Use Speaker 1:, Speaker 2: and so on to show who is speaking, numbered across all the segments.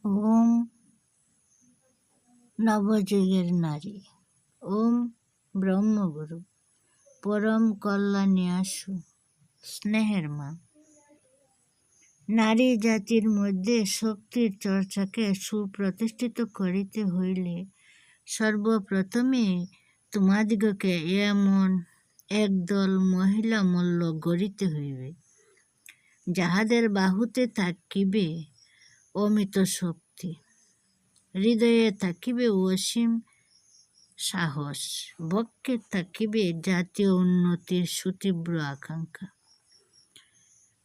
Speaker 1: ওম নবযুগের নারী, ওম ব্রহ্মগুরু, পরম কল্যাণী আসু, স্নেহের মা। নারী জাতির মধ্যে শক্তির চর্চাকে সুপ্রতিষ্ঠিত করিতে হইলে সর্বপ্রথমে তোমাদিগকে এমন একদল মহিলা মল্ল গড়িতে হইবে, যাহাদের বাহুতে থাকিবে অমিত শক্তি, হৃদয়ে থাকিবে অসীম সাহস, বক্ষে থাকিবে জাতীয় উন্নতির সুতীব্র আকাঙ্ক্ষা,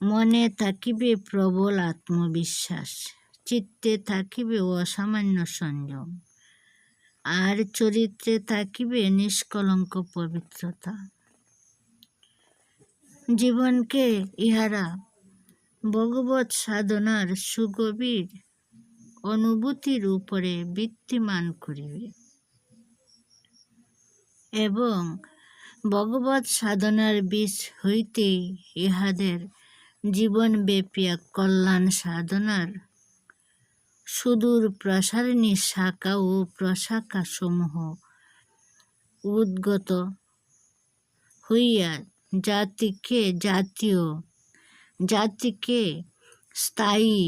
Speaker 1: মনে থাকিবে প্রবল আত্মবিশ্বাস, চিত্তে থাকিবে অসামান্য সংযম, আর চরিত্রে থাকিবে নিষ্কলঙ্ক পবিত্রতা। জীবনকে ইহারা ভগবৎ সাধনার সুগভীর অনুভূতির উপরে ভিত্তিমান করিবে এবং ভগবৎ সাধনার বীজ হইতেই ইহাদের জীবনব্যাপী কল্যাণ সাধনার সুদূর প্রসারিণী শাখা ও প্রশাখা সমূহ উদ্গত হইয়া জাতিকে স্থায়ী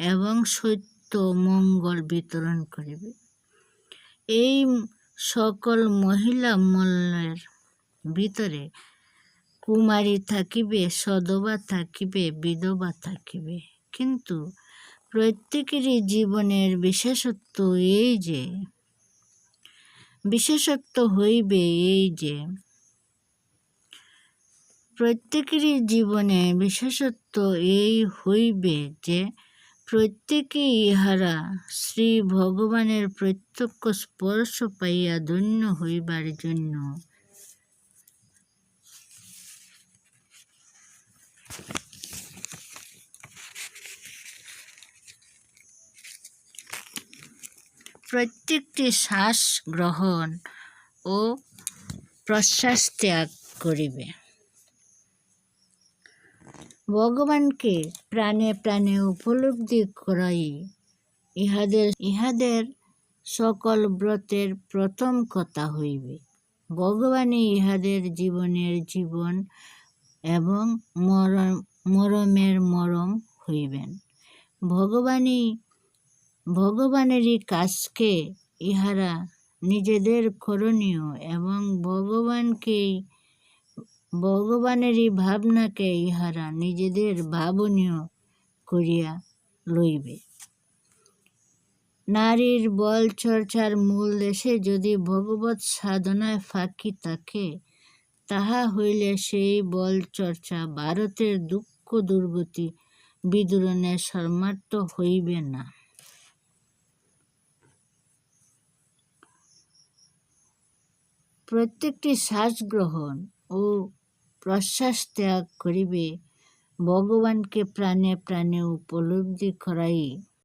Speaker 1: এবং সত্য মঙ্গল বিতরণ করিবে। এই সকল মহিলা মল্লের ভিতরে কুমারী থাকিবে, সধবা থাকিবে, বিধবা থাকিবে, কিন্তু প্রত্যেকেরই জীবনের বিশেষত্ব হইবে এই যে প্রত্যেকেরই জীবনে বিশেষত্ব এই হইবে যে প্রত্যেকেই ইহারা শ্রী ভগবানের প্রত্যক্ষ স্পর্শ পাইয়া ধন্য হইবার জন্য প্রত্যেকটি শ্বাস গ্রহণ ও প্রশ্বাস ত্যাগ করিবে। ভগবানকে প্রাণে প্রাণে উপলব্ধি করাই ইহাদের সকল ব্রতের প্রথম কথা হইবে। ভগবানই ইহাদের জীবনের জীবন এবং মরমের মরম হইবেন। ভগবানেরই কাজকে ইহারা নিজেদের করণীয় এবং ভগবানেরই ভাবনাকে ইহারা নিজেদের ভাবনীয় করিয়া লইবে। নারীর বল চর্চার মূল দেশে যদি ভগবৎ সাধনায় ফাঁকি থাকে, তাহা হইলে সেই বল চর্চা ভারতের দুঃখ দুর্গতি বিদূরণে সমর্থ হইবে না। প্রত্যেকটি শ্বাস গ্রহণ ও প্রশ্বাস ত্যাগ করিবে। ভগবানকে প্রাণে প্রাণে উপলব্ধি করাই